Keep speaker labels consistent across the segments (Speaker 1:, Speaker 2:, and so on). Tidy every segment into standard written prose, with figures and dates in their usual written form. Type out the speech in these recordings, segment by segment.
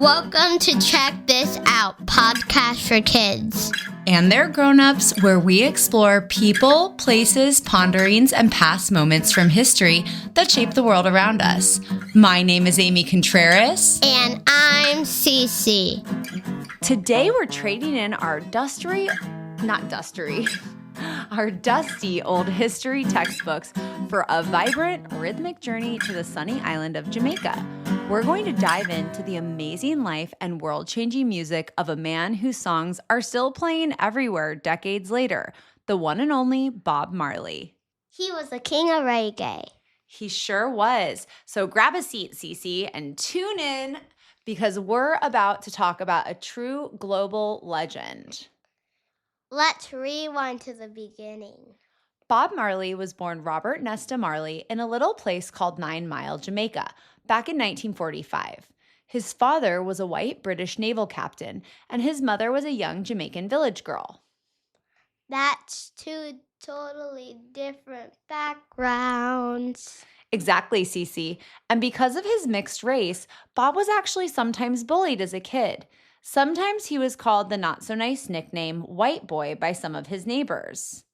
Speaker 1: Welcome to Check This Out, podcast for kids.
Speaker 2: And their grown-ups, where we explore people, places, ponderings, and past moments from history that shape the world around us. My name is Amy Contreras.
Speaker 1: And I'm Cece.
Speaker 2: Today we're trading in our dusty old history textbooks for a vibrant, rhythmic journey to the sunny island of Jamaica. We're going to dive into the amazing life and world-changing music of a man whose songs are still playing everywhere decades later, the one and only Bob Marley.
Speaker 1: He was the king of reggae.
Speaker 2: He sure was. So grab a seat, Cece, and tune in because we're about to talk about a true global legend.
Speaker 1: Let's rewind to the beginning.
Speaker 2: Bob Marley was born Robert Nesta Marley in a little place called 9 Mile, Jamaica, back in 1945. His father was a white British naval captain, and his mother was a young Jamaican village girl.
Speaker 1: That's two totally different backgrounds.
Speaker 2: Exactly, Cece. And because of his mixed race, Bob was actually sometimes bullied as a kid. Sometimes he was called the not-so-nice nickname White Boy by some of his neighbors.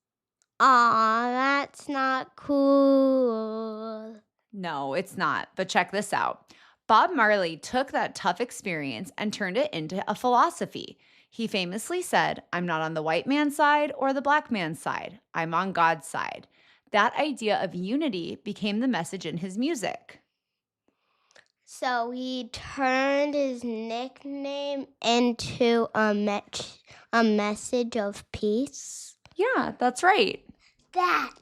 Speaker 1: Aw, that's not cool.
Speaker 2: No, it's not. But check this out. Bob Marley took that tough experience and turned it into a philosophy. He famously said, "I'm not on the white man's side or the black man's side. I'm on God's side." That idea of unity became the message in his music.
Speaker 1: So he turned his nickname into a message of peace?
Speaker 2: Yeah, that's right.
Speaker 1: That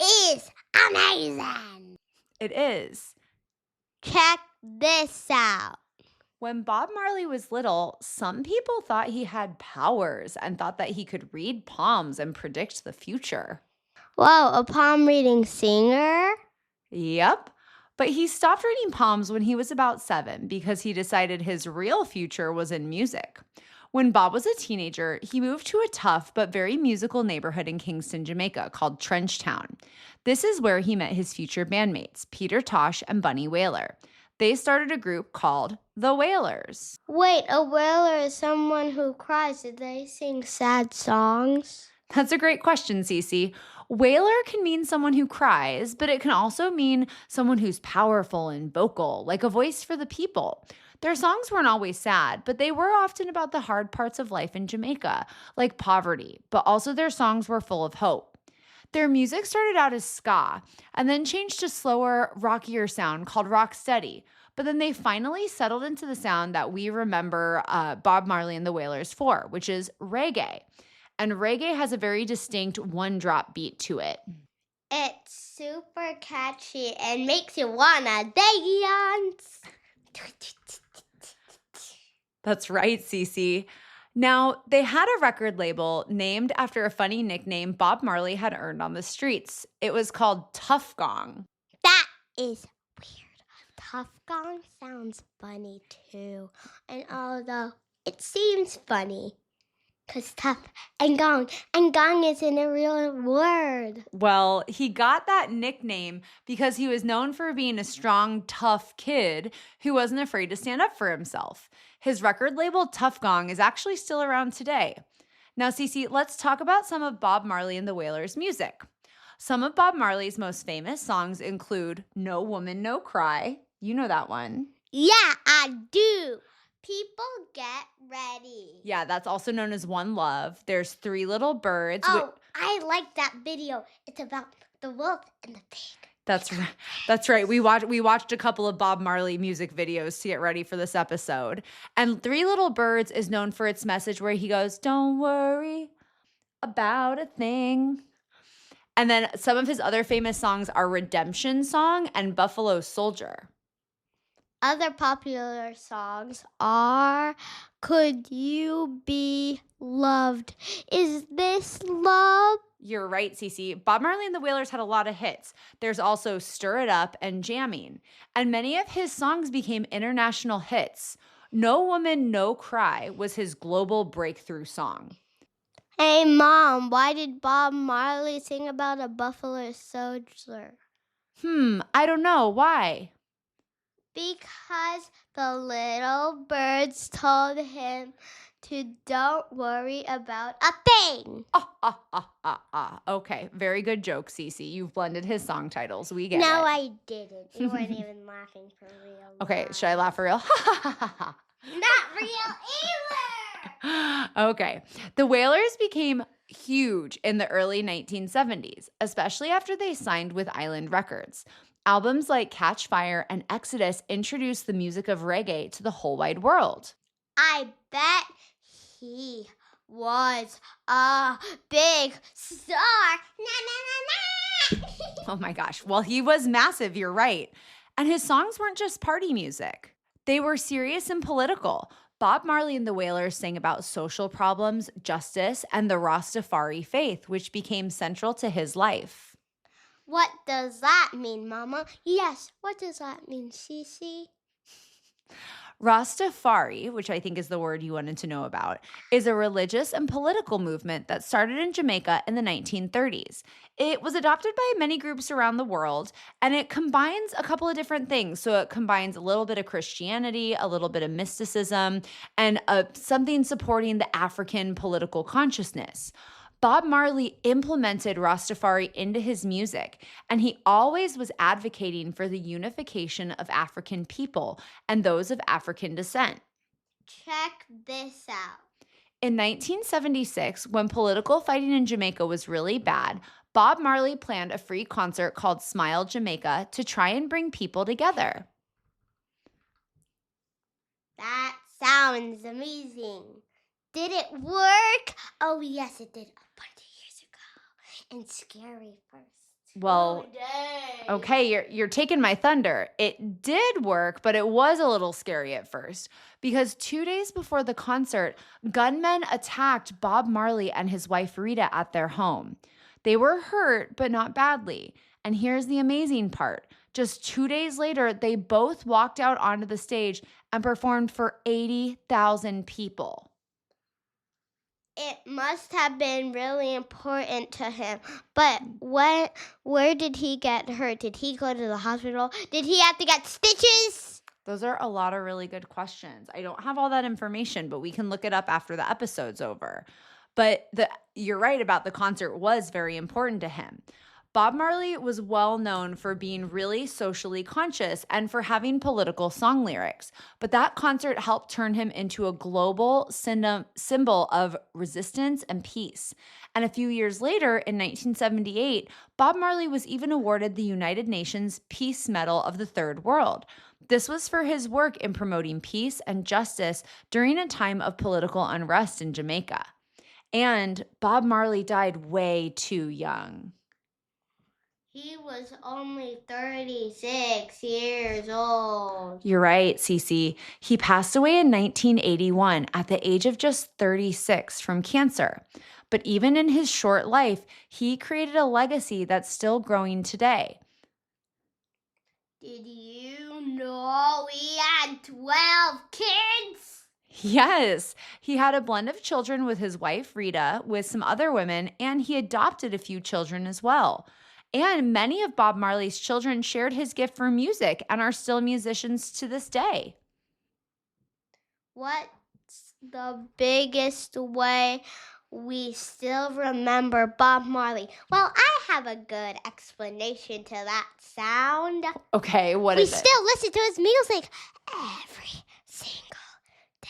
Speaker 1: is amazing.
Speaker 2: It is.
Speaker 1: Check this out.
Speaker 2: When Bob Marley was little, some people thought he had powers and thought that he could read palms and predict the future.
Speaker 1: Whoa, a palm reading singer?
Speaker 2: Yep. But he stopped reading palms when he was about 7 because he decided his real future was in music. When Bob was a teenager, he moved to a tough but very musical neighborhood in Kingston, Jamaica called Trenchtown. This is where he met his future bandmates, Peter Tosh and Bunny Wailer. They started a group called the Wailers.
Speaker 1: Wait, a wailer is someone who cries. Did they sing sad songs?
Speaker 2: That's a great question, Cece. Wailer can mean someone who cries, but it can also mean someone who's powerful and vocal, like a voice for the people. Their songs weren't always sad, but they were often about the hard parts of life in Jamaica, like poverty, but also their songs were full of hope. Their music started out as ska and then changed to slower, rockier sound called rocksteady, but then they finally settled into the sound that we remember Bob Marley and the Wailers for, which is reggae. And reggae has a very distinct one-drop beat to it.
Speaker 1: It's super catchy and makes you wanna dance.
Speaker 2: That's right, Cece. Now, they had a record label named after a funny nickname Bob Marley had earned on the streets. It was called Tough Gong.
Speaker 1: That is weird. Tough Gong sounds funny too. And although it seems funny, because tough and gong isn't a real word.
Speaker 2: Well, he got that nickname because he was known for being a strong, tough kid who wasn't afraid to stand up for himself. His record label, Tough Gong, is actually still around today. Now, Cece, let's talk about some of Bob Marley and the Wailers' music. Some of Bob Marley's most famous songs include No Woman, No Cry. You know that one.
Speaker 1: Yeah, I do. People get ready.
Speaker 2: Yeah, that's also known as One Love. There's Three Little Birds.
Speaker 1: Oh, I like that video. It's about the wolf and the pig.
Speaker 2: That's right. We watched a couple of Bob Marley music videos to get ready for this episode. And Three Little Birds is known for its message where he goes, "Don't worry about a thing." And then some of his other famous songs are Redemption Song and Buffalo Soldier.
Speaker 1: Other popular songs are Could You Be Loved? Is This Love?
Speaker 2: You're right, Cece. Bob Marley and the Wailers had a lot of hits. There's also Stir It Up and Jamming. And many of his songs became international hits. No Woman, No Cry was his global breakthrough song.
Speaker 1: Hey, Mom, why did Bob Marley sing about a buffalo soldier?
Speaker 2: I don't know. Why?
Speaker 1: Because the little birds told him to don't worry about a thing.
Speaker 2: Okay, very good joke, Cece. You've blended his song titles. We get it.
Speaker 1: No, I didn't. You weren't even laughing for real.
Speaker 2: Okay, should I laugh for real?
Speaker 1: Not real either.
Speaker 2: Okay. The Wailers became huge in the early 1970s, especially after they signed with Island Records. Albums like Catch Fire and Exodus introduced the music of reggae to the whole wide world.
Speaker 1: I bet he was a big star. Na, na, na, na.
Speaker 2: Oh my gosh. Well, he was massive, you're right. And his songs weren't just party music. They were serious and political. Bob Marley and the Wailers sang about social problems, justice, and the Rastafari faith, which became central to his life.
Speaker 1: What does that mean, Mama? Yes, what does that mean, Cece?
Speaker 2: Rastafari, which I think is the word you wanted to know about, is a religious and political movement that started in Jamaica in the 1930s. It was adopted by many groups around the world, and it combines a couple of different things. So it combines a little bit of Christianity, a little bit of mysticism, and something supporting the African political consciousness. Bob Marley implemented Rastafari into his music, and he always was advocating for the unification of African people and those of African descent.
Speaker 1: Check this out.
Speaker 2: In 1976, when political fighting in Jamaica was really bad, Bob Marley planned a free concert called Smile Jamaica to try and bring people together.
Speaker 1: That sounds amazing. Did it work? Oh, yes, it did a bunch of years ago. And scary first.
Speaker 2: Well, okay, you're taking my thunder. It did work, but it was a little scary at first because 2 days before the concert, gunmen attacked Bob Marley and his wife Rita at their home. They were hurt, but not badly. And here's the amazing part. Just 2 days later, they both walked out onto the stage and performed for 80,000 people.
Speaker 1: It must have been really important to him. But where did he get hurt? Did he go to the hospital? Did he have to get stitches?
Speaker 2: Those are a lot of really good questions. I don't have all that information, but we can look it up after the episode's over. But you're right about the concert was very important to him. Bob Marley was well known for being really socially conscious and for having political song lyrics, but that concert helped turn him into a global symbol of resistance and peace. And a few years later, in 1978, Bob Marley was even awarded the United Nations Peace Medal of the Third World. This was for his work in promoting peace and justice during a time of political unrest in Jamaica. And Bob Marley died way too young.
Speaker 1: He was only 36 years old.
Speaker 2: You're right, Cece. He passed away in 1981 at the age of just 36 from cancer. But even in his short life, he created a legacy that's still growing today.
Speaker 1: Did you know he had 12 kids?
Speaker 2: Yes, he had a blend of children with his wife, Rita, with some other women, and he adopted a few children as well. And many of Bob Marley's children shared his gift for music and are still musicians to this day.
Speaker 1: What's the biggest way we still remember Bob Marley? Well, I have a good explanation to that sound.
Speaker 2: Okay, what is it?
Speaker 1: We still listen to his music every single day.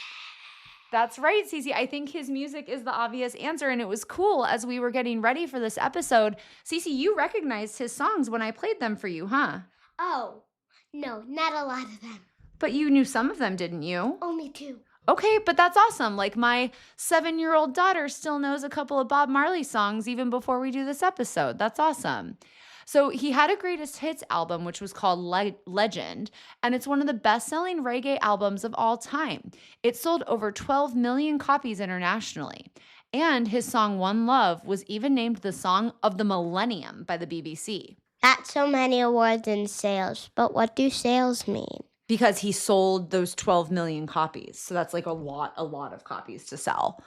Speaker 2: That's right, Cece. I think his music is the obvious answer, and it was cool as we were getting ready for this episode. Cece, you recognized his songs when I played them for you, huh?
Speaker 1: Oh, no, not a lot of them.
Speaker 2: But you knew some of them, didn't you?
Speaker 1: Only 2.
Speaker 2: Okay, but that's awesome. Like my 7-year-old daughter still knows a couple of Bob Marley songs even before we do this episode. That's awesome. So he had a greatest hits album, which was called Legend, and it's one of the best-selling reggae albums of all time. It sold over 12 million copies internationally. And his song One Love was even named the Song of the Millennium by the BBC.
Speaker 1: That's so many awards and sales, but what do sales mean?
Speaker 2: Because he sold those 12 million copies. So that's like a lot of copies to sell.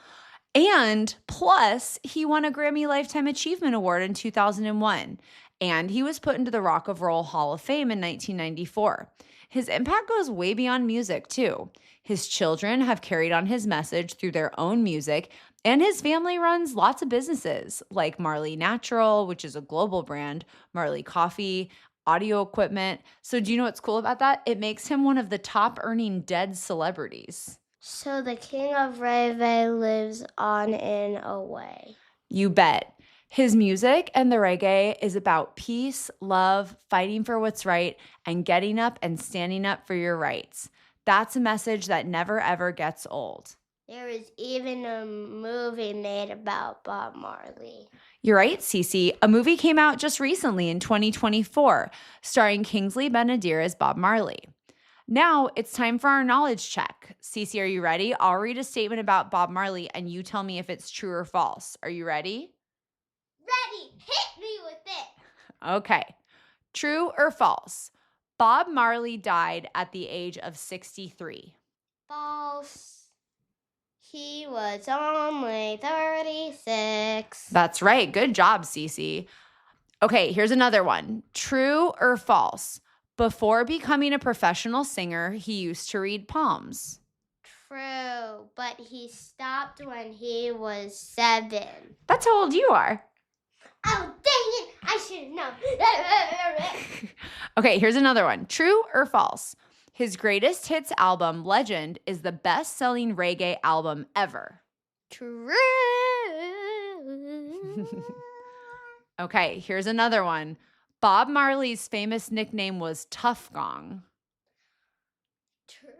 Speaker 2: And plus, he won a Grammy Lifetime Achievement Award in 2001. And he was put into the Rock of Roll Hall of Fame in 1994. His impact goes way beyond music, too. His children have carried on his message through their own music, and his family runs lots of businesses like Marley Natural, which is a global brand, Marley Coffee, audio equipment. So do you know what's cool about that? It makes him one of the top earning dead celebrities.
Speaker 1: So the king of reggae lives on in a way.
Speaker 2: You bet. His music and the reggae is about peace, love, fighting for what's right, and getting up and standing up for your rights. That's a message that never ever gets old.
Speaker 1: There was even a movie made about Bob Marley.
Speaker 2: You're right, Cece. A movie came out just recently in 2024, starring Kingsley Ben-Adir as Bob Marley. Now it's time for our knowledge check. Cece, are you ready? I'll read a statement about Bob Marley and you tell me if it's true or false. Are you ready?
Speaker 1: Ready, hit me with it.
Speaker 2: Okay. True or false? Bob Marley died at the age of 63.
Speaker 1: False. He was only 36.
Speaker 2: That's right. Good job, Cece. Okay, here's another one. True or false? Before becoming a professional singer, he used to read palms.
Speaker 1: True, but he stopped when he was 7.
Speaker 2: That's how old you are.
Speaker 1: Oh, dang it. I should have known.
Speaker 2: Okay, here's another one. True or false? His greatest hits album, Legend, is the best-selling reggae album ever.
Speaker 1: True.
Speaker 2: Okay, here's another one. Bob Marley's famous nickname was Tough Gong.
Speaker 1: True.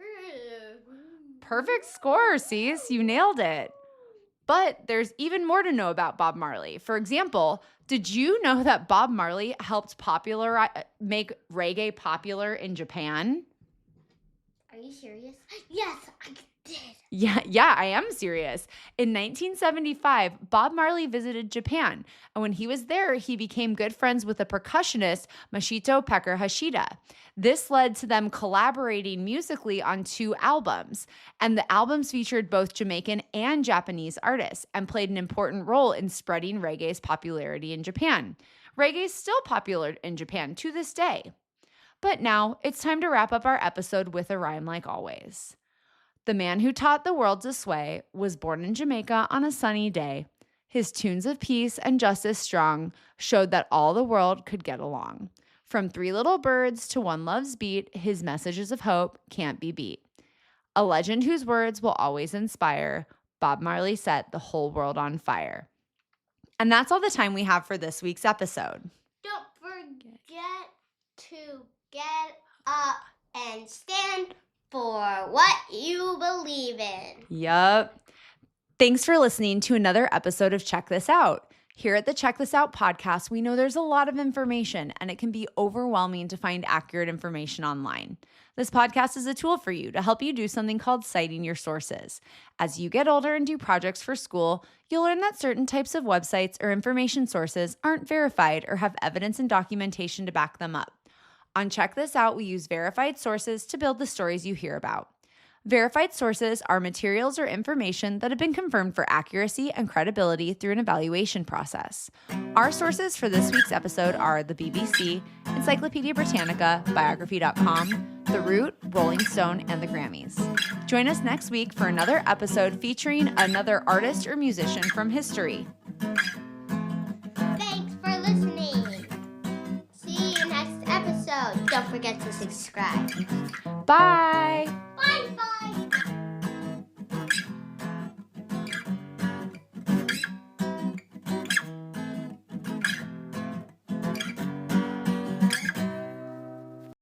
Speaker 2: Perfect score, Cece. You nailed it. But there's even more to know about Bob Marley. For example, did you know that Bob Marley helped make reggae popular in Japan?
Speaker 1: Are you serious? Yes, I did.
Speaker 2: Yeah, I am serious. In 1975, Bob Marley visited Japan, and when he was there, he became good friends with the percussionist Mashito Pecker Hashida. This led to them collaborating musically on 2 albums, and the albums featured both Jamaican and Japanese artists and played an important role in spreading reggae's popularity in Japan. Reggae is still popular in Japan to this day. But now it's time to wrap up our episode with a rhyme like always. The man who taught the world to sway was born in Jamaica on a sunny day. His tunes of peace and justice strong showed that all the world could get along. From 3 little birds to one love's beat, his messages of hope can't be beat. A legend whose words will always inspire, Bob Marley set the whole world on fire. And that's all the time we have for this week's episode.
Speaker 1: Don't forget to get up and stand for what you believe in.
Speaker 2: Yup. Thanks for listening to another episode of Check This Out. Here at the Check This Out podcast, we know there's a lot of information and it can be overwhelming to find accurate information online. This podcast is a tool for you to help you do something called citing your sources. As you get older and do projects for school, you'll learn that certain types of websites or information sources aren't verified or have evidence and documentation to back them up. On Check This Out, we use verified sources to build the stories you hear about. Verified sources are materials or information that have been confirmed for accuracy and credibility through an evaluation process. Our sources for this week's episode are the BBC, Encyclopedia Britannica, Biography.com, The Root, Rolling Stone, and the Grammys. Join us next week for another episode featuring another artist or musician from history.
Speaker 1: Thanks for listening. See you next episode. Don't forget to subscribe.
Speaker 2: Bye!
Speaker 1: Bye!